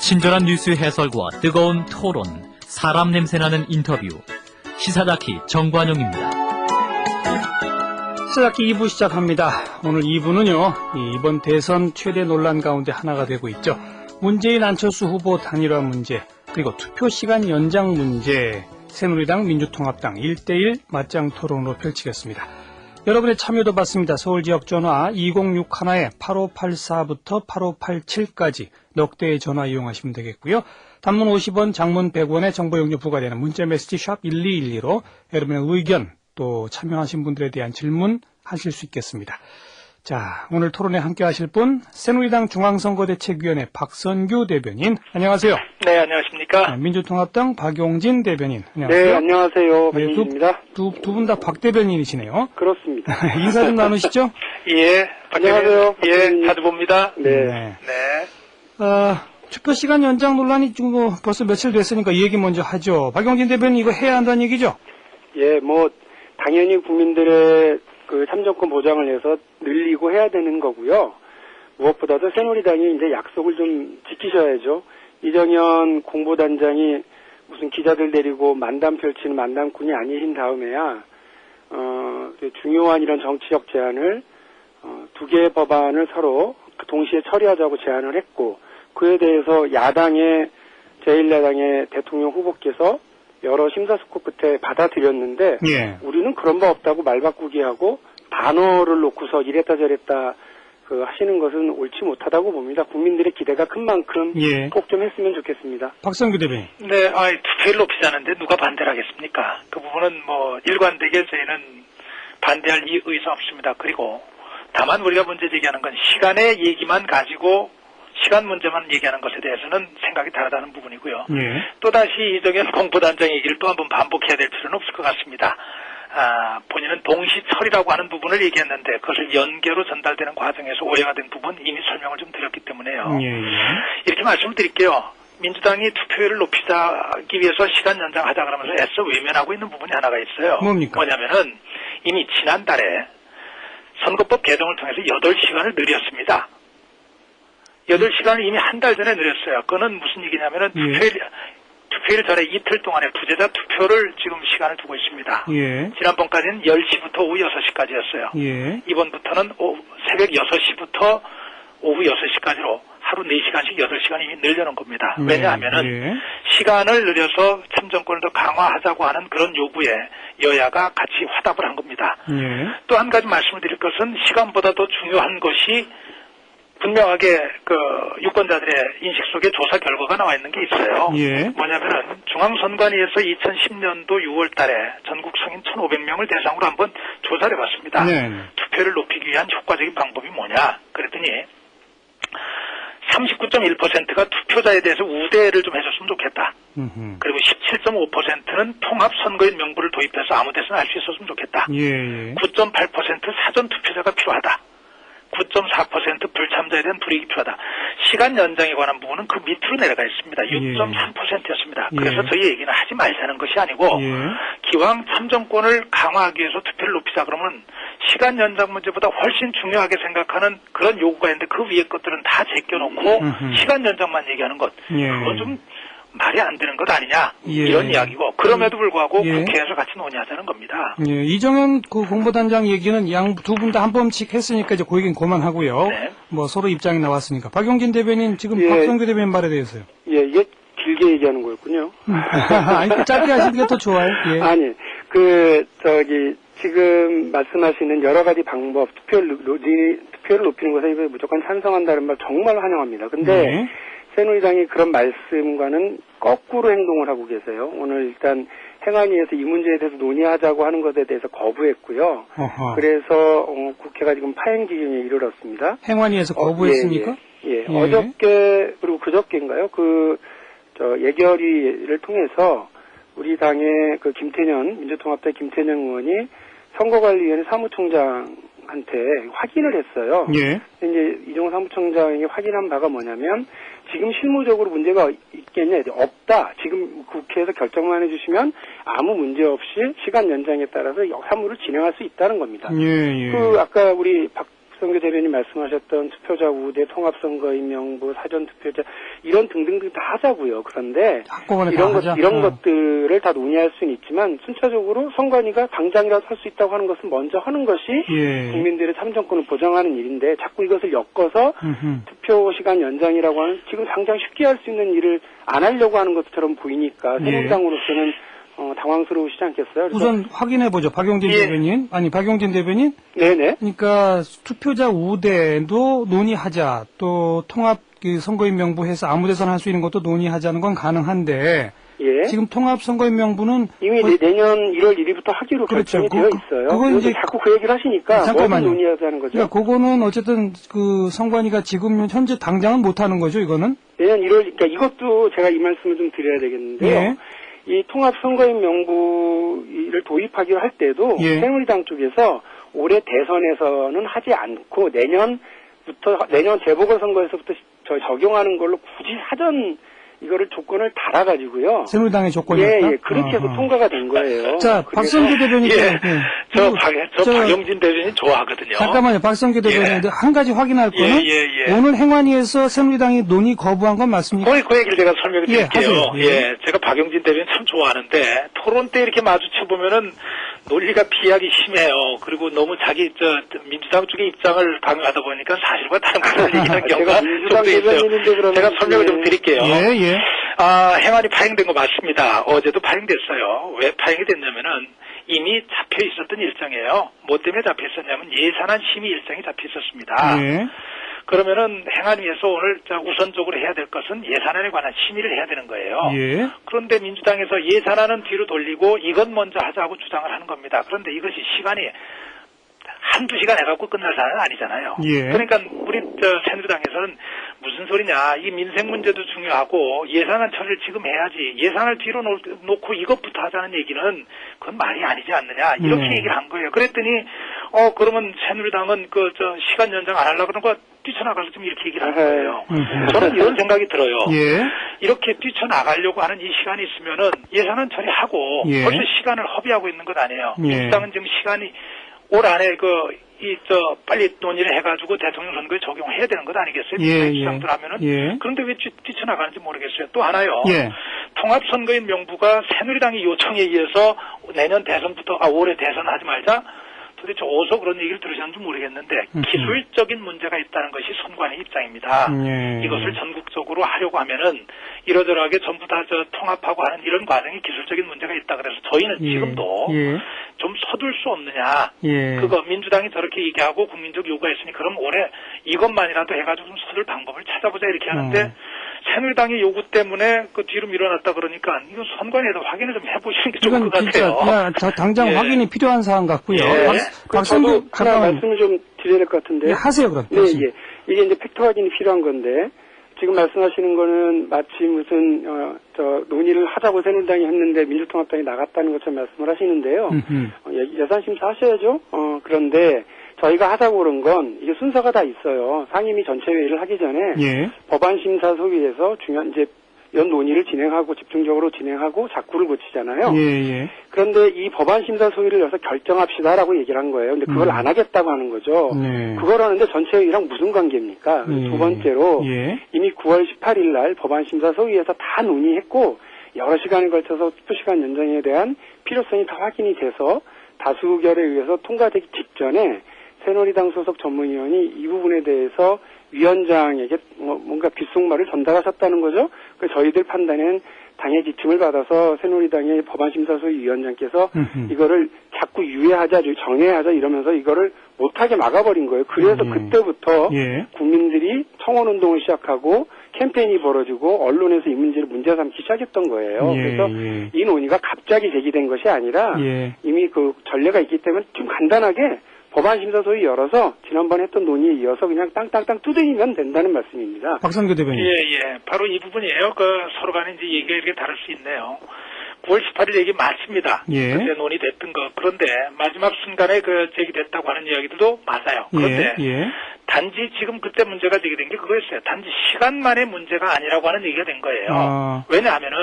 친절한 뉴스 해설과 뜨거운 토론, 사람 냄새나는 인터뷰. 시사다키 정관용입니다. 시사다키 2부 시작합니다. 오늘 2부는요, 이번 대선 최대 논란 가운데 하나가 되고 있죠. 문재인 안철수 후보 단일화 문제, 그리고 투표 시간 연장 문제, 새누리당 민주통합당 1대1 맞짱 토론으로 펼치겠습니다. 여러분의 참여도 받습니다. 서울지역 전화 2061-8584부터 8587까지 넉 대의 전화 이용하시면 되겠고요. 단문 50원, 장문 100원의 정보 용료 부과되는 문자메시지 샵 1212로 여러분의 의견 또 참여하신 분들에 대한 질문 하실 수 있겠습니다. 자, 오늘 토론에 함께 하실 분 새누리당 중앙선거대책위원회 박선규 대변인, 안녕하세요. 네, 안녕하십니까. 민주통합당 박용진 대변인, 안녕하세요. 네, 안녕하세요. 박용진입니다. 두 분 다 박 대변인이시네요. 그렇습니다. 인사 좀 나누시죠? 예, 안녕하세요. 예, 자주 봅니다. 네. 투표 시간 연장 논란이 지금 벌써 며칠 됐으니까 이 얘기 먼저 하죠. 박용진 대변인 이거 해야 한다는 얘기죠? 예, 당연히 국민들의 그 참정권 보장을 위해서 늘리고 해야 되는 거고요. 무엇보다도 새누리당이 이제 약속을 좀 지키셔야죠. 이정현 공보단장이 무슨 기자들 데리고 만담 펼치는 만담꾼이 아니신 다음에야, 중요한 이런 정치적 제안을, 두 개의 법안을 서로 동시에 처리하자고 제안을 했고, 그에 대해서 야당의, 제1야당의 대통령 후보께서 여러 심사숙고 끝에 받아들였는데, 예. 우리는 그런 바 없다고 말 바꾸기 하고 단어를 놓고서 이랬다 저랬다 하시는 것은 옳지 못하다고 봅니다. 국민들의 기대가 큰 만큼 예. 꼭 좀 했으면 좋겠습니다. 박선규 대변인. 네, 투표율 높이자는데 누가 반대를 하겠습니까? 그 부분은 일관되게 저희는 반대할 의사 없습니다. 그리고 다만 우리가 문제 제기하는 건 시간의 얘기만 가지고 시간 문제만 얘기하는 것에 대해서는 생각이 다르다는 부분이고요. 예. 또다시 이정현 공보단장 얘기를 또 한번 반복해야 될 필요는 없을 것 같습니다. 본인은 동시처리라고 하는 부분을 얘기했는데 그것을 연계로 전달되는 과정에서 오해가 된 부분 이미 설명을 좀 드렸기 때문에요. 예. 이렇게 말씀을 드릴게요. 민주당이 투표율을 높이기 위해서 시간 연장하자 그러면서 애써 외면하고 있는 부분이 하나가 있어요. 뭡니까? 뭐냐면은 이미 지난달에 선거법 개정을 통해서 8시간을 늘렸습니다. 8시간을 이미 한 달 전에 늘렸어요. 그거는 무슨 얘기냐면은 투표일 전에 이틀 동안에 부재자 투표를 지금 시간을 두고 있습니다. 예. 지난번까지는 10시부터 오후 6시까지였어요. 예. 이번부터는 새벽 6시부터 오후 6시까지로 하루 4시간씩 8시간이 이미 늘려놓은 겁니다. 왜냐하면은 시간을 늘려서 참정권을 더 강화하자고 하는 그런 요구에 여야가 같이 화답을 한 겁니다. 또 한 가지 말씀을 드릴 것은 시간보다 더 중요한 것이 분명하게 유권자들의 인식 속에 조사 결과가 나와 있는 게 있어요. 예. 뭐냐면은 중앙선관위에서 2010년도 6월 달에 전국 성인 1,500명을 대상으로 한번 조사를 해봤습니다. 네. 투표를 높이기 위한 효과적인 방법이 뭐냐? 그랬더니 39.1%가 투표자에 대해서 우대를 좀 해줬으면 좋겠다. 그리고 17.5%는 통합 선거인 명부를 도입해서 아무 데서나 할 수 있었으면 좋겠다. 9.8% 사전 투표자가 필요하다. 9.4% 불참자에 대한 불이익이 필요하다. 시간 연장에 관한 부분은 그 밑으로 내려가 있습니다. 6.3%였습니다. 그래서 저희 얘기는 하지 말자는 것이 아니고 기왕 참정권을 강화하기 위해서 투표를 높이자 그러면 시간 연장 문제보다 훨씬 중요하게 생각하는 그런 요구가 있는데 그 위에 것들은 다 제껴놓고 시간 연장만 얘기하는 것. 그건 좀 말이 안 되는 것 아니냐 이런 이야기고 그럼에도 불구하고 국회에서 같이 논의하자는 겁니다. 이정현 공보단장 얘기는 두 분 다 한 번씩 했으니까 이제 그 얘기는 그만하고요. 네. 서로 입장이 나왔으니까 박용진 대변인 지금 박선규 대변인 말에 대해서요. 예, 이게 길게 얘기하는 거였군요. 아니, 짧게 하시는 게 더 좋아요. 예. 아니, 지금 말씀하시는 여러 가지 방법, 투표를 높이는 것에 무조건 찬성한다는 말 정말 환영합니다. 근데 새누리당이 그런 말씀과는 거꾸로 행동을 하고 계세요. 오늘 일단 행안위에서 이 문제에 대해서 논의하자고 하는 것에 대해서 거부했고요. 그래서 국회가 지금 파행 지경에 이르렀습니다. 행안위에서 거부했습니까? 예. 어저께 그리고 그저께인가요? 예결위를 통해서 우리 당의 민주통합당 김태년 의원이 선거관리위원회 사무총장한테 확인을 했어요. 예. 이제 이종호 사무총장이 확인한 바가 뭐냐면 지금 실무적으로 문제가 있겠냐? 없다. 지금 국회에서 결정만 해주시면 아무 문제 없이 시간 연장에 따라서 사무를 진행할 수 있다는 겁니다. 예. 아까 우리 박성규 대변인 말씀하셨던 투표자 우대, 통합선거인 명부, 사전투표자 이런 등등등 다 하자고요. 그런데 이런 것들을 다 논의할 수는 있지만 순차적으로 선관위가 당장이라도 할 수 있다고 하는 것은 먼저 하는 것이 국민들의 참정권을 보장하는 일인데 자꾸 이것을 엮어서 투표 시간 연장이라고 하는 지금 당장 쉽게 할 수 있는 일을 안 하려고 하는 것처럼 보이니까 새누리당으로서는 당황스러우시지 않겠어요? 우선 확인해보죠. 박용진 대변인. 아니, 박용진 대변인? 네네. 그러니까 투표자 우대도 논의하자. 또 통합 선거인 명부해서 아무 데서나 할 수 있는 것도 논의하자는 건 가능한데 지금 통합 선거인 명부는 이미 내년 1월 1일부터 하기로 결정이 되어 있어요. 그건 이제 자꾸 그 얘기를 하시니까 잠깐만요. 논의하자는 거죠. 그러니까 그거는 어쨌든 그 선관위가 지금 현재 당장은 못 하는 거죠, 이거는? 내년 1월 그러니까 이것도 제가 이 말씀을 좀 드려야 되겠는데요. 이 통합 선거인 명부를 도입하기로 할 때도 새누리당 쪽에서 올해 대선에서는 하지 않고 내년 재보궐선거에서부터 적용하는 걸로 굳이 사전 이거를 조건을 달아가지고요. 새누리당의 조건이었다? 그렇게 해서 통과가 된 거예요. 자, 박성규 대변인. 저 박용진 대변인 좋아하거든요. 잠깐만요. 박성규 대변인. 한 가지 확인할 거는 오늘 행안위에서 새누리당이 논의 거부한 건 맞습니까? 그 얘기를 제가 설명을 드릴게요. 제가 박용진 대변인 참 좋아하는데 토론 때 이렇게 마주쳐보면은 논리가 비약이 심해요. 그리고 너무 자기 민주당 쪽의 입장을 강요하다 보니까 사실과 다른 것을 얘기하는 경우가 좀 있어요. 제가 설명을 좀 드릴게요. 행안위 파행된 거 맞습니다. 어제도 파행됐어요. 왜 파행이 됐냐면은 이미 잡혀 있었던 일정이에요. 뭐 때문에 잡혀 있었냐면 예산안 심의 일정이 잡혀 있었습니다. 그러면은 행안위에서 오늘 우선적으로 해야 될 것은 예산안에 관한 심의를 해야 되는 거예요. 그런데 민주당에서 예산안은 뒤로 돌리고 이것 먼저 하자고 주장을 하는 겁니다. 그런데 이것이 시간이 한두 시간 해갖고 끝날 사안은 아니잖아요. 그러니까 우리 새누리당에서는 무슨 소리냐, 이 민생 문제도 중요하고 예산안 처리를 지금 해야지, 예산을 뒤로 놓고 이것부터 하자는 얘기는 그건 말이 아니지 않느냐, 이렇게 얘기를 한 거예요. 그랬더니 그러면 새누리당은 시간 연장 안 하려고 그런 거 뛰쳐나가서 좀 이렇게 얘기를 한 거예요. 저는 이런 생각이 들어요. 이렇게 뛰쳐나가려고 하는 이 시간이 있으면은 예산안 처리하고 벌써 시간을 허비하고 있는 것 아니에요. 민주당은 지금 시간이 올 안에 빨리 논의를 해가지고 대통령 선거에 적용해야 되는 것 아니겠어요? 민주당들 하면은. 그런데 왜 뛰쳐나가는지 모르겠어요. 또 하나요. 통합선거인 명부가 새누리당의 요청에 의해서 내년 대선부터, 올해 대선 하지 말자. 도대체 어디서 그런 얘기를 들으셨는지 모르겠는데 기술적인 문제가 있다는 것이 선관위 입장입니다. 이것을 전국적으로 하려고 하면은 이러저러하게 전부 다 통합하고 하는 이런 과정에 기술적인 문제가 있다 그래서 저희는 지금도 좀 서둘 수 없느냐. 그거 민주당이 저렇게 얘기하고 국민적 요구가 있으니 그럼 올해 이것만이라도 해가지고 좀 서둘 방법을 찾아보자 이렇게 하는데 새누리당의 요구 때문에 그 뒤로 밀어놨다 그러니까 이거 선관위에서 확인을 좀 해보시는 게 좋을 것 같아요. 그냥 당장 확인이 필요한 사안 같고요. 저도 하나 말씀을 좀 드려야 될 것 같은데. 하세요 그럼. 이게 이제 팩트 확인이 필요한 건데 지금 말씀하시는 거는 마치 무슨 논의를 하자고 새누리당이 했는데 민주통합당이 나갔다는 것처럼 말씀을 하시는데요. 예산심사 하셔야죠. 그런데 저희가 하자고 그런 건 이게 순서가 다 있어요. 상임위 전체 회의를 하기 전에 법안심사 소위에서 중요한 이제 연 논의를 진행하고 집중적으로 진행하고 작구를 고치잖아요. 그런데 이 법안심사 소위를 열어서 결정합시다라고 얘기를 한 거예요. 근데 그걸 안 하겠다고 하는 거죠. 그걸 하는데 전체 회의랑 무슨 관계입니까? 두 번째로 이미 9월 18일 날 법안심사 소위에서 다 논의했고 여러 시간에 걸쳐서 투표시간 연장에 대한 필요성이 다 확인이 돼서 다수 의결에 의해서 통과되기 직전에 새누리당 소속 전문위원이 이 부분에 대해서 위원장에게 뭔가 귓속말을 전달하셨다는 거죠. 그래서 저희들 판단엔 당의 지침을 받아서 새누리당의 법안심사소위 위원장께서 이거를 자꾸 유예하자, 정회하자 이러면서 이거를 못하게 막아버린 거예요. 그래서 그때부터 국민들이 청원운동을 시작하고 캠페인이 벌어지고 언론에서 이 문제를 문제 삼기 시작했던 거예요. 그래서 이 논의가 갑자기 제기된 것이 아니라 이미 그 전례가 있기 때문에 좀 간단하게 법안심사소위 열어서 지난번에 했던 논의에 이어서 그냥 땅땅땅 두드리면 된다는 말씀입니다. 박성규 대변인. 바로 이 부분이에요. 서로 간에 이제 얘기가 이렇게 다를 수 있네요. 9월 18일 얘기 맞습니다. 그때 논의됐던 거. 그런데 마지막 순간에 제기됐다고 하는 이야기들도 맞아요. 그런데 단지 지금 그때 문제가 제기된 게 그거였어요. 단지 시간만의 문제가 아니라고 하는 얘기가 된 거예요. 왜냐하면은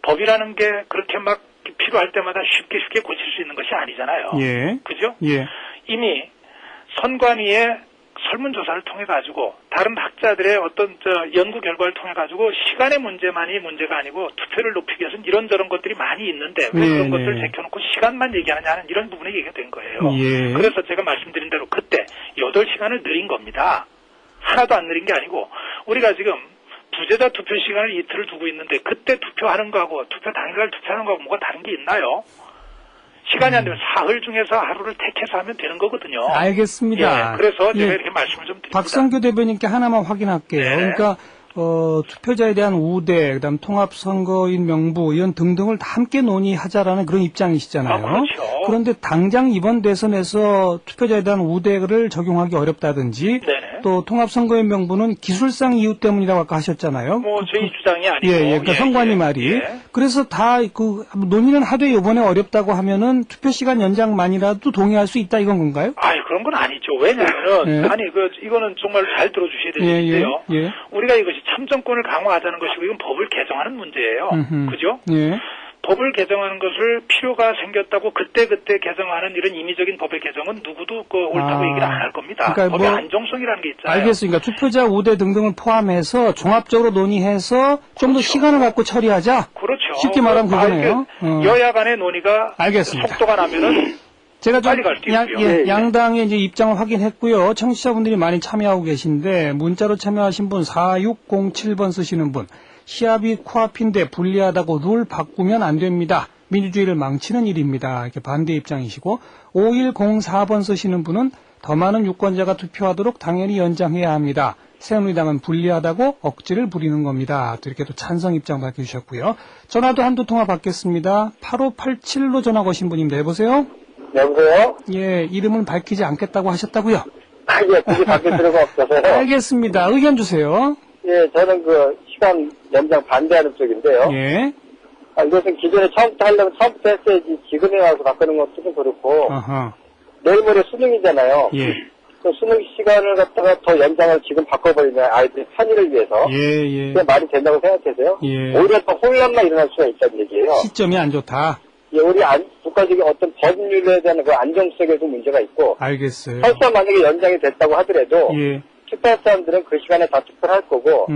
법이라는 게 그렇게 막 필요할 때마다 쉽게 고칠 수 있는 것이 아니잖아요. 그죠? 이미 선관위에 설문조사를 통해 가지고 다른 학자들의 어떤 연구 결과를 통해 가지고 시간의 문제만이 문제가 아니고 투표를 높이기 위해서는 이런저런 것들이 많이 있는데 왜 그런 것들을 제껴놓고 시간만 얘기하느냐는 이런 부분에 얘기가 된 거예요. 그래서 제가 말씀드린 대로 그때 8시간을 늘린 겁니다. 하나도 안 느린 게 아니고 우리가 지금 부재자 투표 시간을 이틀을 두고 있는데 그때 투표하는 거하고 투표 당일날 투표하는 거하고 뭐가 다른 게 있나요? 시간이 안 되면 사흘 중에서 하루를 택해서 하면 되는 거거든요. 알겠습니다. 예, 그래서 제가 이렇게 말씀을 좀 드립니다. 박성규 대변인께 하나만 확인할게요. 네. 그러니까 투표자에 대한 우대, 그다음 통합선거인 명부 이런 등등을 다 함께 논의하자라는 그런 입장이시잖아요. 그렇죠. 그런데 당장 이번 대선에서 투표자에 대한 우대를 적용하기 어렵다든지 네네. 또 통합선거인 명부는 기술상 이유 때문이라고 아까 하셨잖아요. 뭐 저희 주장이 아니고. 그러니까 선관위 말이. 그래서 다 논의는 하되 이번에 어렵다고 하면은 투표 시간 연장만이라도 동의할 수 있다 이건 건가요? 아니 그런 건 아니죠. 왜냐하면은 아니 이거는 정말 잘 들어주셔야 되는데요. 우리가 이것이 참정권을 강화하자는 것이고 이건 법을 개정하는 문제예요. 그죠? 법을 개정하는 것을 필요가 생겼다고 그때 개정하는 이런 임의적인 법의 개정은 누구도 옳다고 얘기를 안 할 겁니다. 그러니까 법의 안정성이라는 게 있잖아요. 알겠습니다. 투표자 우대 등등을 포함해서 종합적으로 논의해서 좀 더 시간을 갖고 처리하자. 그렇죠. 쉽게 말하면 그거네요. 여야 간의 논의가 알겠습니다. 속도가 나면은 제가 좀 빨리 갈 수 있고요. 양당의 이제 입장을 확인했고요. 청취자분들이 많이 참여하고 계신데 문자로 참여하신 분 4607번 쓰시는 분 시합이 코앞인데 불리하다고 룰 바꾸면 안 됩니다. 민주주의를 망치는 일입니다. 이렇게 반대 입장이시고 5104번 쓰시는 분은 더 많은 유권자가 투표하도록 당연히 연장해야 합니다. 새누리당은 불리하다고 억지를 부리는 겁니다. 또 이렇게 또 찬성 입장 밝혀주셨고요. 전화도 한두 통화 받겠습니다. 8587로 전화 거신 분입니다. 여보세요? 여보세요? 예, 이름은 밝히지 않겠다고 하셨다고요? 예, 굳이 바뀔 필요가 없어서요. 알겠습니다. 의견 주세요. 예, 저는 시간 연장 반대하는 쪽인데요. 예. 이것은 기존에 처음부터 하려면 처음부터 했어야지 지금에 와서 바꾸는 것도 좀 그렇고, 내일 모레 수능이잖아요. 예. 그 수능 시간을 갖다가 더 연장을 지금 바꿔버리면 아이들의 편의를 위해서. 예. 그게 말이 된다고 생각해서요. 예. 오히려 더 혼란만 일어날 수가 있다는 얘기예요. 시점이 안 좋다. 예, 우리 국가적인 어떤 법률에 대한 그 안정성에도 문제가 있고, 알겠어요. 설사 만약에 연장이 됐다고 하더라도, 예. 투표할 사람들은 그 시간에 다 투표를 할 거고,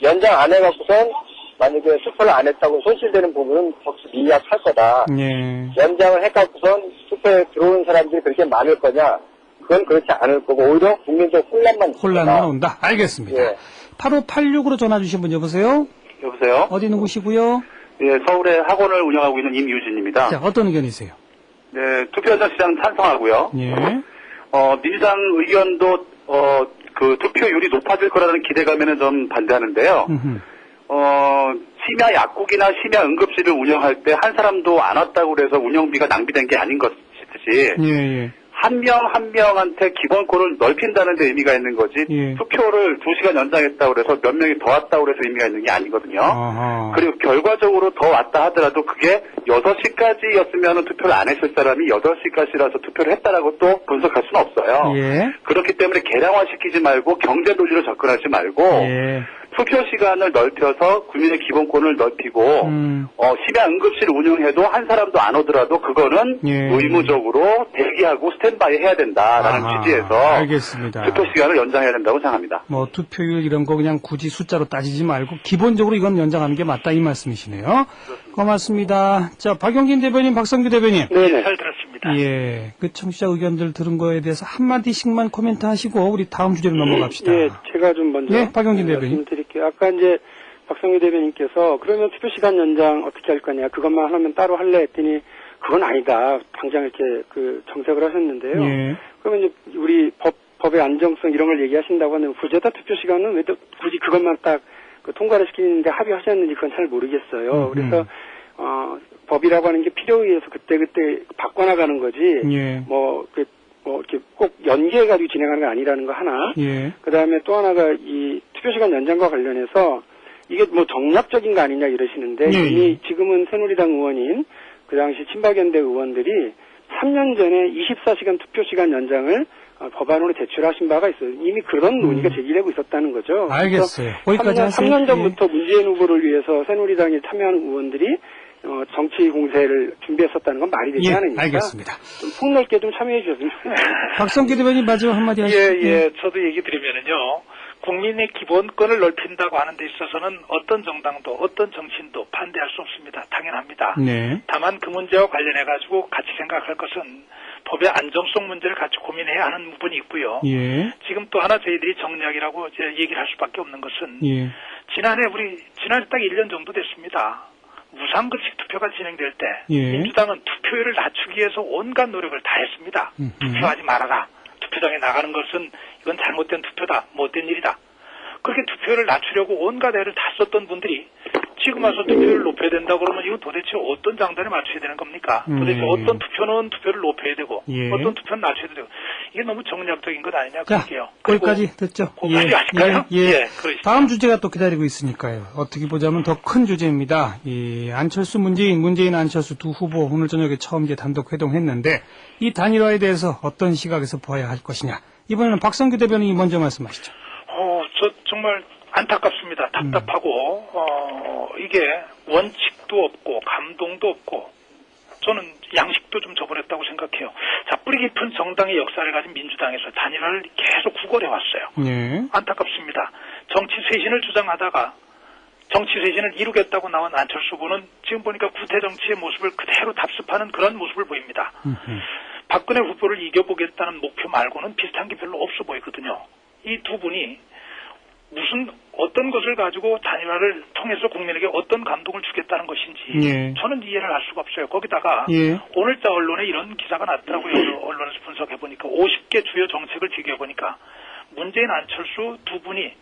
연장 안 해갖고선 만약에 투표를 안 했다고 손실되는 부분은 법수 미약할 거다. 예. 연장을 해갖고선 투표에 들어오는 사람들이 그렇게 많을 거냐? 그건 그렇지 않을 거고 오히려 국민적 혼란만 온다. 알겠습니다. 예. 8586으로 전화 주신 분 여보세요? 여보세요? 어디 누구시고요? 예, 서울에 학원을 운영하고 있는 임유진입니다. 자, 어떤 의견이세요? 네, 투표연장 시장 찬성하고요. 예. 민주당 의견도 그 투표율이 높아질 거라는 기대감에는 좀 반대하는데요. 심야 약국이나 심야 응급실을 운영할 때 한 사람도 안 왔다고 그래서 운영비가 낭비된 게 아닌 것이듯이 예. 한 명 한 명한테 기본권을 넓힌다는 데 의미가 있는 거지 예. 투표를 2시간 연장했다고 그래서 몇 명이 더 왔다고 그래서 의미가 있는 게 아니거든요. 그리고 결과적으로 더 왔다 하더라도 그게 6시까지였으면 투표를 안 했을 사람이 8시까지라서 투표를 했다라고 또 분석할 수는 없어요. 예. 그렇기 때문에 계량화시키지 말고 경제 논리로 접근하지 말고 예. 투표 시간을 넓혀서 국민의 기본권을 넓히고 심야 응급실 운영해도 한 사람도 안 오더라도 그거는 의무적으로 대기하고 스탠바이 해야 된다라는 취지에서 알겠습니다. 투표 시간을 연장해야 된다고 생각합니다. 뭐 투표율 이런 거 그냥 굳이 숫자로 따지지 말고 기본적으로 이건 연장하는 게 맞다 이 말씀이시네요. 고맙습니다. 자, 박용진 대변인, 박성규 대변인. 네, 잘 들었습니다. 예, 그 청취자 의견들 들은 거에 대해서 한마디씩만 코멘트 하시고 우리 다음 주제로 넘어갑시다. 예, 제가 좀 먼저 박용진 대변인. 말씀드릴게요. 아까 이제 박성규 대변인께서 그러면 투표 시간 연장 어떻게 할 거냐, 그것만 하면 따로 할래 했더니 그건 아니다. 당장 이렇게 정색을 하셨는데요. 예. 그러면 이제 우리 법의 안정성 이런 걸 얘기하신다고 하면 부재자 투표 시간은 왜 굳이 그것만 딱 통과를 시키는데 합의하셨는지 그건 잘 모르겠어요. 그래서 법이라고 하는 게 필요에 의해서 그때그때 바꿔나가는 거지. 예. 이렇게 꼭 연계해가지고 진행하는 게 아니라는 거 하나. 예. 그 다음에 또 하나가 이 투표시간 연장과 관련해서 이게 뭐 정략적인 거 아니냐 이러시는데 이미 지금은 새누리당 의원인 그 당시 친박연대 의원들이 3년 전에 24시간 투표시간 연장을 법안으로 제출하신 바가 있어요. 이미 그런 논의가 제기되고 있었다는 거죠. 알겠어요. 거기까지 하세요. 3년 전부터 문재인 후보를 위해서 새누리당에 참여하는 의원들이 정치 공세를 준비했었다는 건 말이 되지 않으니까. 알겠습니다. 좀 폭넓게 좀 참여해 주셨으면 좋겠습니다. 박성규 대변인 마지막 한마디 하시죠. 저도 얘기 드리면은요. 국민의 기본권을 넓힌다고 하는 데 있어서는 어떤 정당도 어떤 정치인도 반대할 수 없습니다. 당연합니다. 네. 다만 그 문제와 관련해가지고 같이 생각할 것은 법의 안정성 문제를 같이 고민해야 하는 부분이 있고요. 예. 지금 또 하나 저희들이 정략이라고 이제 얘기를 할 수밖에 없는 것은 예. 지난해 딱 1년 정도 됐습니다. 무상급식 투표가 진행될 때 예. 민주당은 투표율을 낮추기 위해서 온갖 노력을 다 했습니다. 투표하지 말아라. 투표장에 나가는 것은 이건 잘못된 투표다. 못된 일이다. 그렇게 투표율을 낮추려고 온갖 애를 다 썼던 분들이 지금 와서 투표율을 높여야 된다 그러면 이거 도대체 어떤 장단에 맞춰야 되는 겁니까? 도대체 어떤 투표는 투표를 높여야 되고 어떤 투표는 낮춰야 되고 이게 너무 정략적인 것 아니냐 그럴게요. 거기까지 듣죠. 거기까지 하실까요? 다음 주제가 또 기다리고 있으니까요. 어떻게 보자면 더 큰 주제입니다. 안철수 문재인 안철수 두 후보 오늘 저녁에 처음 이제 단독 회동했는데 이 단일화에 대해서 어떤 시각에서 봐야 할 것이냐. 이번에는 박성규 대변인이 먼저 말씀하시죠. 저 정말 안타깝습니다. 답답하고 이게 원칙도 없고 감동도 없고 저는 양식도 좀 저버렸다고 생각해요. 자, 뿌리 깊은 정당의 역사를 가진 민주당에서 단일화를 계속 구걸해 왔어요. 네. 안타깝습니다. 정치 쇄신을 주장하다가 정치 쇄신을 이루겠다고 나온 안철수 후보는 지금 보니까 구태 정치의 모습을 그대로 답습하는 그런 모습을 보입니다. 박근혜 후보를 이겨보겠다는 목표 말고는 비슷한 게 별로 없어 보이거든요. 이 두 분이 어떤 것을 가지고 단일화를 통해서 국민에게 어떤 감동을 주겠다는 것인지 저는 이해를 할 수가 없어요. 거기다가 오늘자 언론에 이런 기사가 났더라고요. 언론에서 분석해보니까 50개 주요 정책을 비교해보니까 문재인 안철수 두 분이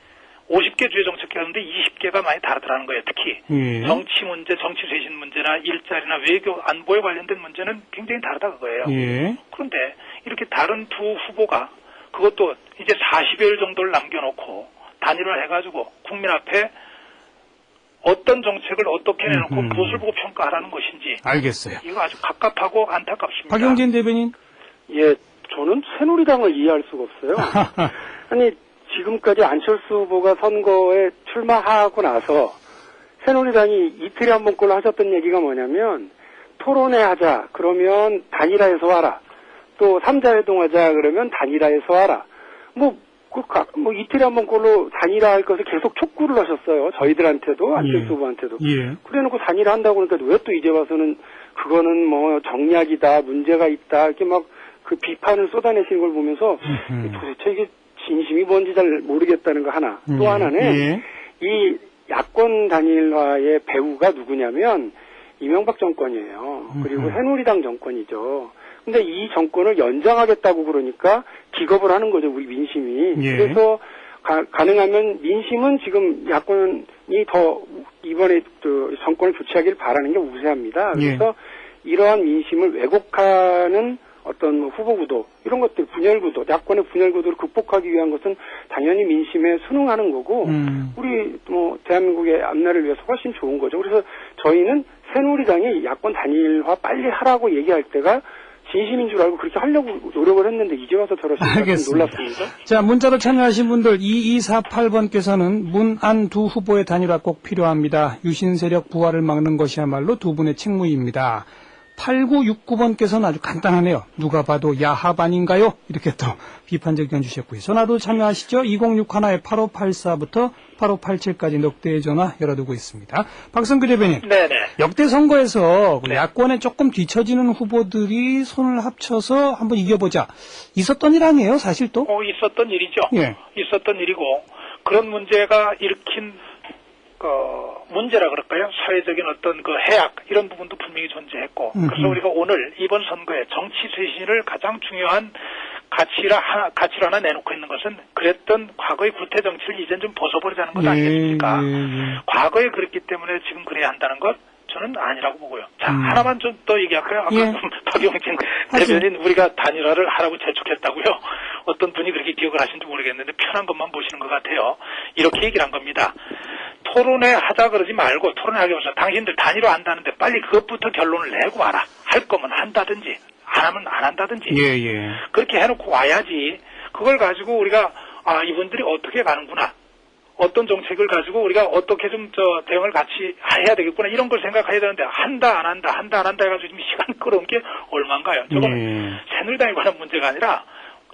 50개 주요 정책이 하는데 20개가 많이 다르더라는 거예요. 특히 정치 문제, 정치 쇄신 문제나 일자리나 외교, 안보에 관련된 문제는 굉장히 다르다 그거예요. 그런데 이렇게 다른 두 후보가 그것도 이제 40여일 정도를 남겨놓고 단일화 해가지고 국민 앞에 어떤 정책을 어떻게 내놓고 무엇을 보고 평가하라는 것인지. 알겠어요. 이거 아주 갑갑하고 안타깝습니다. 박용진 대변인. 저는 새누리당을 이해할 수가 없어요. 아니 지금까지 안철수 후보가 선거에 출마하고 나서 새누리당이 이틀에 한 번꼴로 하셨던 얘기가 뭐냐면 토론회 하자 그러면 단일화해서 와라. 또 3자 회동하자 그러면 단일화해서 와라. 이틀에 한 번꼴로 단일화할 것을 계속 촉구를 하셨어요. 저희들한테도 안철수 후보한테도. 그래놓고 단일화 한다고 그러니까 왜 또 이제 와서는 그거는 뭐 정략이다, 문제가 있다 이렇게 막 그 비판을 쏟아내시는 걸 보면서 도대체 이게 진심이 뭔지 잘 모르겠다는 거 하나. 또 하나는 이 야권 단일화의 배후가 누구냐면 이명박 정권이에요. 그리고 새누리당 정권이죠. 근데 이 정권을 연장하겠다고 그러니까 기겁을 하는 거죠, 우리 민심이. 그래서 가능하면 민심은 지금 야권이 더 이번에 정권을 교체하기를 바라는 게 우세합니다. 그래서 이러한 민심을 왜곡하는 어떤 후보 구도, 이런 것들, 분열 구도, 야권의 분열 구도를 극복하기 위한 것은 당연히 민심에 순응하는 거고, 우리 대한민국의 앞날을 위해서 훨씬 좋은 거죠. 그래서 저희는 새누리당이 야권 단일화 빨리 하라고 얘기할 때가 진심인 줄 알고 그렇게 하려고 노력을 했는데 이제 와서 저러시니까 좀 놀랐습니다. 자, 문자로 참여하신 분들 2248번께서는 문안 두 후보의 단일화 꼭 필요합니다. 유신 세력 부활을 막는 것이야말로 두 분의 책무입니다. 8969번께서는 아주 간단하네요. 누가 봐도 야합 아닌가요? 이렇게 또 비판적 의견 주셨고요. 전화도 참여하시죠. 2061-8584부터 8587까지 넉 대의 전화 열어두고 있습니다. 박성규 대변인. 네네. 역대 선거에서 야권에 조금 뒤처지는 후보들이 손을 합쳐서 한번 이겨보자. 있었던 일 아니에요, 사실 또? 있었던 일이죠. 있었던 일이고 그런 문제가 일으킨 문제라 그럴까요? 사회적인 어떤 그 해악 이런 부분도 분명히 존재했고 그래서 우리가 오늘 이번 선거에 정치 쇄신을 가장 중요한 가치를 하나 내놓고 있는 것은 그랬던 과거의 구태 정치를 이젠 좀 벗어버리자는 것 아니겠습니까? 과거에 그랬기 때문에 지금 그래야 한다는 것 저는 아니라고 보고요. 자, 하나만 좀 더 얘기할까요? 아까 박용진 대변인 우리가 단일화를 하라고 재촉했다고요? 어떤 분이 그렇게 기억을 하신지 모르겠는데 편한 것만 보시는 것 같아요. 이렇게 얘기를 한 겁니다. 토론회 하자 그러지 말고 토론회 하기 위해서 당신들 단일화 한다는데 빨리 그것부터 결론을 내고 와라. 할 거면 한다든지 안 하면 안 한다든지 그렇게 해놓고 와야지. 그걸 가지고 우리가 이분들이 어떻게 가는구나. 어떤 정책을 가지고 우리가 어떻게 좀 대응을 같이 해야 되겠구나 이런 걸 생각해야 되는데 한다 안 한다 해가지고 지금 시간 끌어온 게 얼마인가요? 저건 새누리당에 관한 문제가 아니라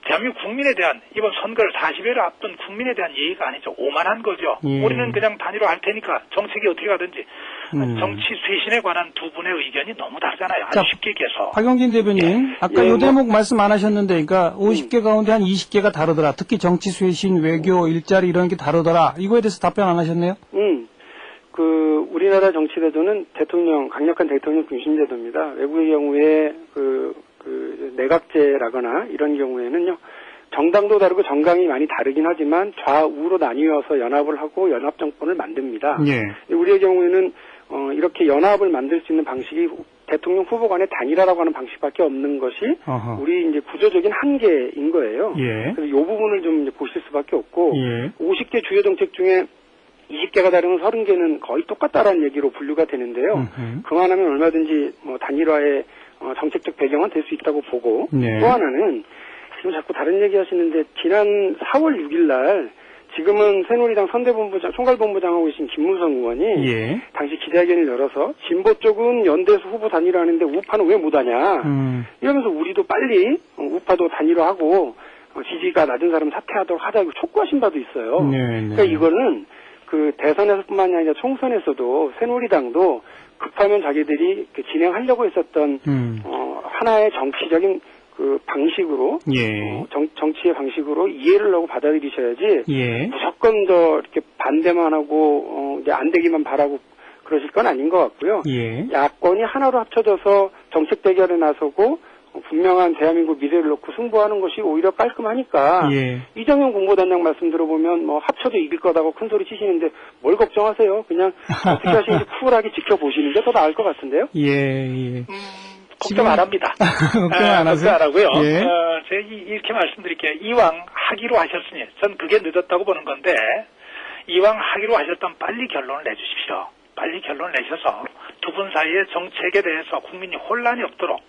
대한민국 국민에 대한 이번 선거를 40여일 앞둔 국민에 대한 예의가 아니죠. 오만한 거죠. 우리는 그냥 단일화 할 테니까 정책이 어떻게 가든지 정치 쇄신에 관한 두 분의 의견이 너무 다르잖아요. 아주 쉽게 얘기해서. 박용진 대변인, 아까 요 대목 말씀 안 하셨는데, 그러니까 50개 가운데 한 20개가 다르더라. 특히 정치 쇄신, 외교, 일자리 이런 게 다르더라. 이거에 대해서 답변 안 하셨네요? 우리나라 정치제도는 강력한 대통령 중심 제도입니다. 외국의 경우에 내각제라거나 이런 경우에는요, 정당도 다르고 정당이 많이 다르긴 하지만 좌우로 나뉘어서 연합을 하고 연합정권을 만듭니다. 우리의 경우에는 이렇게 연합을 만들 수 있는 방식이 대통령 후보 간의 단일화라고 하는 방식밖에 없는 것이 우리 이제 구조적인 한계인 거예요. 그래서 이 부분을 좀 이제 보실 수밖에 없고 50개 주요 정책 중에 20개가 다르면 30개는 거의 똑같다라는 얘기로 분류가 되는데요. 그만하면 얼마든지 뭐 단일화의 정책적 배경은 될 수 있다고 보고 또 하나는 지금 자꾸 다른 얘기 하시는데 지난 4월 6일 날 지금은 새누리당 선대본부장, 총괄본부장하고 계신 김무성 의원이 당시 기자회견을 열어서 진보 쪽은 연대에서 후보 단일화하는데 우파는 왜 못하냐 이러면서 우리도 빨리 우파도 단일화하고 지지가 낮은 사람 사퇴하도록 하자고 촉구하신 바도 있어요. 그러니까 이거는 그 대선에서뿐만이 아니라 총선에서도 새누리당도 급하면 자기들이 진행하려고 했었던 하나의 정치적인 그 방식으로 정치의 방식으로 이해를 하고 받아들이셔야지 무조건 이렇게 반대만 하고 이제 안 되기만 바라고 그러실 건 아닌 것 같고요. 야권이 하나로 합쳐져서 정책 대결에 나서고 분명한 대한민국 미래를 놓고 승부하는 것이 오히려 깔끔하니까 이정현 공보단장 말씀 들어보면 뭐 합쳐도 이길 거다고 큰 소리 치시는데 뭘 걱정하세요? 그냥 어떻게 하시는지 쿨하게 지켜보시는 게 더 나을 것 같은데요? 걱정 안 합니다. 걱정 안 하세요? 걱정 안 하고요. 제가 이렇게 말씀드릴게요. 이왕 하기로 하셨으니 전 그게 늦었다고 보는 건데 이왕 하기로 하셨다면 빨리 결론을 내주십시오. 빨리 결론을 내셔서 두 분 사이의 정책에 대해서 국민이 혼란이 없도록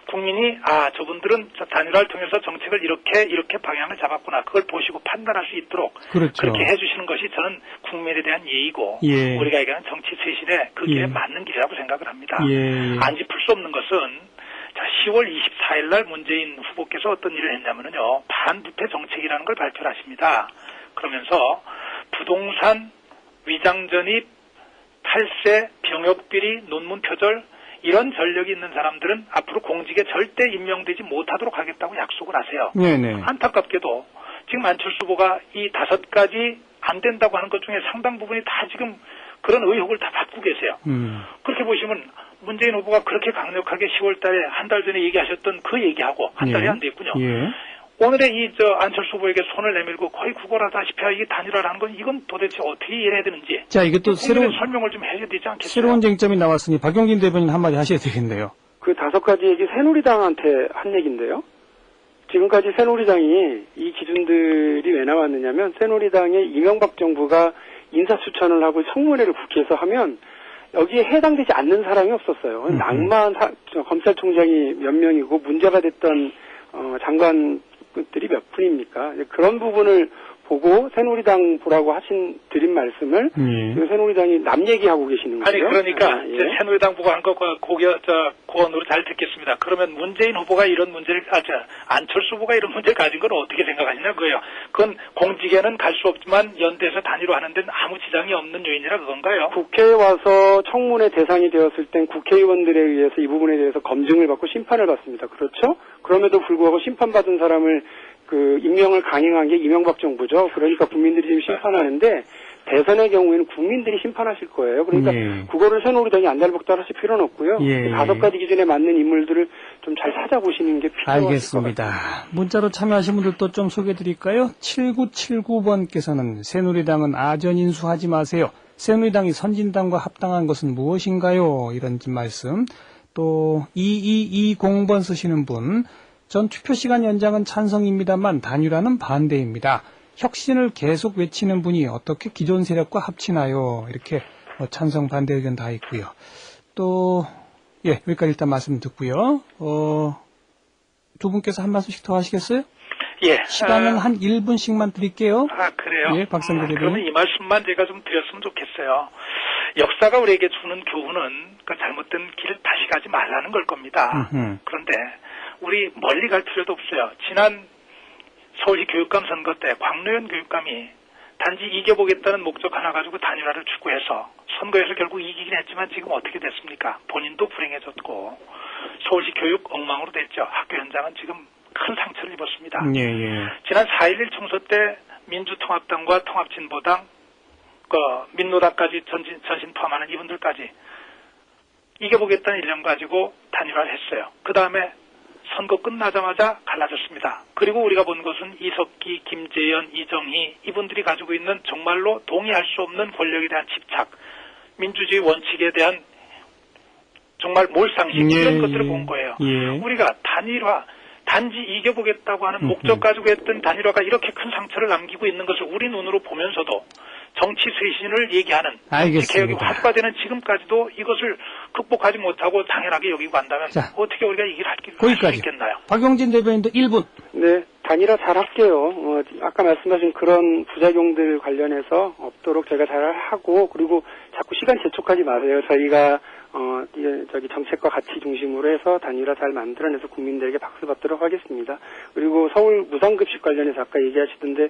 국민이 저분들은 단일화를 통해서 정책을 이렇게 방향을 잡았구나. 그걸 보시고 판단할 수 있도록 그렇게 해주시는 것이 저는 국민에 대한 예의고 우리가 얘기하는 정치 쇄신에 그 길에 맞는 길이라고 생각을 합니다. 안 짚을 수 없는 것은 10월 24일 날 문재인 후보께서 어떤 일을 했냐면요. 반부패 정책이라는 걸 발표를 하십니다. 그러면서 부동산, 위장전입, 탈세, 병역비리, 논문 표절 이런 전력이 있는 사람들은 앞으로 공직에 절대 임명되지 못하도록 하겠다고 약속을 하세요. 안타깝게도 지금 안철수 후보가 이 5가지 안 된다고 하는 것 중에 상당 부분이 다 지금 그런 의혹을 다 받고 계세요. 그렇게 보시면 문재인 후보가 그렇게 강력하게 10월 달에 한 달 전에 얘기하셨던 그 얘기하고 한 달이 안 됐군요. 오늘의 안철수 후보에게 손을 내밀고 거의 구걸하다시피 이게 단일화라는 건 이건 도대체 어떻게 이해해야 되는지. 자, 이것도 새로운 설명을 좀 해야 되지 않겠어요? 새로운 쟁점이 나왔으니 박용진 대변인 한마디 하셔야 되겠네요. 그 5가지 얘기 새누리당한테 한 얘기인데요. 지금까지 새누리당이 이 기준들이 왜 나왔느냐면 새누리당의 이명박 정부가 인사추천을 하고 청문회를 국회에서 하면 여기에 해당되지 않는 사람이 없었어요. 낭만 검찰총장이 몇 명이고 문제가 됐던 장관들이 몇 분입니까? 그런 부분을 보고 새누리당 보라고 드린 말씀을 새누리당이 남 얘기하고 계시는 거죠. 아니 그러니까 새누리당 보고 한 거 고언으로 잘 듣겠습니다. 그러면 문재인 후보가 이런 문제를 안철수 후보가 이런 문제를 가진 건 어떻게 생각하시냐고요. 그건 공직에는 갈 수 없지만 연대에서 단일화하는 데는 아무 지장이 없는 요인이라 그건가요? 국회에 와서 청문회 대상이 되었을 땐 국회의원들에 의해서 이 부분에 대해서 검증을 받고 심판을 받습니다. 그렇죠? 그럼에도 불구하고 심판받은 사람을 임명을 강행한 게 이명박 정부죠. 그러니까 국민들이 지금 심판하는데 대선의 경우에는 국민들이 심판하실 거예요. 그러니까 그거를 새누리당이 안달복달 하실 필요는 없고요. 5가지 기준에 맞는 인물들을 좀 잘 찾아보시는 게 필요할 것 같습니다. 알겠습니다. 문자로 참여하신 분들도 좀 소개해드릴까요? 7979번께서는 새누리당은 아전인수하지 마세요. 새누리당이 선진당과 합당한 것은 무엇인가요? 이런 말씀. 또 2220번 쓰시는 분. 전 투표시간 연장은 찬성입니다만 단일화는 반대입니다. 혁신을 계속 외치는 분이 어떻게 기존 세력과 합치나요? 이렇게 찬성 반대 의견 다 있고요. 또 여기까지 일단 말씀 듣고요. 두 분께서 한 말씀씩 더 하시겠어요? 예. 시간은 한 1분씩만 드릴게요. 그래요? 예, 박성규 대변인. 그러면 이 말씀만 제가 좀 드렸으면 좋겠어요. 역사가 우리에게 주는 교훈은 그 잘못된 길을 다시 가지 말라는 걸 겁니다. 그런데 우리 멀리 갈 필요도 없어요. 지난 서울시 교육감 선거 때 광노현 교육감이 단지 이겨보겠다는 목적 하나 가지고 단일화를 추구해서 선거에서 결국 이기긴 했지만 지금 어떻게 됐습니까? 본인도 불행해졌고 서울시 교육 엉망으로 됐죠. 학교 현장은 지금 큰 상처를 입었습니다. 예, 예. 지난 4.11 총선 때 민주통합당과 통합진보당, 민노당까지 전신 포함하는 이분들까지 이겨보겠다는 일념 가지고 단일화를 했어요. 그 다음에 선거 끝나자마자 갈라졌습니다. 그리고 우리가 본 것은 이석기, 김재현, 이정희 이분들이 가지고 있는 정말로 동의할 수 없는 권력에 대한 집착, 민주주의 원칙에 대한 정말 몰상식 이런 것들을 본 거예요. 우리가 단일화, 단지 이겨보겠다고 하는 목적 가지고 했던 단일화가 이렇게 큰 상처를 남기고 있는 것을 우리 눈으로 보면서도 정치 쇄신을 얘기하는 정치 개혁이 화두가 되는 지금까지도 이것을 극복하지 못하고 당연하게 여기고 간다면 어떻게 우리가 이 길을 할 수 있겠나요? 박용진 대변인도 1분. 네, 단일화 잘 할게요. 아까 말씀하신 그런 부작용들 관련해서 없도록 제가 잘 하고, 그리고 자꾸 시간 재촉하지 마세요. 저희가 정책과 가치 중심으로 해서 단일화 잘 만들어내서 국민들에게 박수 받도록 하겠습니다. 그리고 서울 무상급식 관련해서 아까 얘기하시던데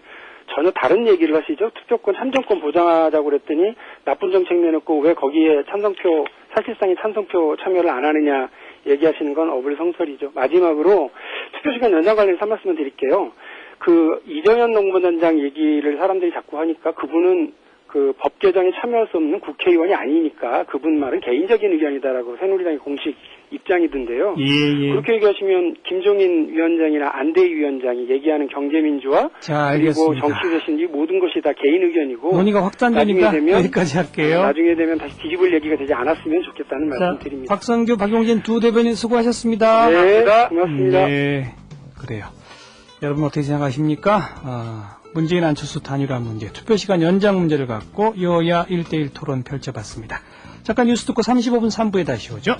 전혀 다른 얘기를 하시죠. 투표권, 참정권 보장하자고 그랬더니 나쁜 정책 내놓고 왜 거기에 사실상의 찬성표 참여를 안 하느냐 얘기하시는 건 어불성설이죠. 마지막으로 투표시간 연장 관련해서 한 말씀을 드릴게요. 이정현 농무단장 얘기를 사람들이 자꾸 하니까 그분은 법 개정에 참여할 수 없는 국회의원이 아니니까 그분 말은 개인적인 의견이다라고 새누리당의 공식 입장이던데요. 그렇게 얘기하시면 김종인 위원장이나 안대희 위원장이 얘기하는 경제민주화 그리고 정치쇄신 이 모든 것이 다 개인 의견이고 논의가 확장되니까 여기까지 할게요. 나중에 되면 다시 뒤집을 얘기가 되지 않았으면 좋겠다는 말씀 드립니다. 박성규, 박용진 두 대변인 수고하셨습니다. 네, 고맙습니다. 네, 그래요. 여러분 어떻게 생각하십니까? 문재인 안철수 단일화 문제, 투표시간 연장 문제를 갖고 여야 1대1 토론 펼쳐봤습니다. 잠깐 뉴스 듣고 35분 3부에 다시 오죠.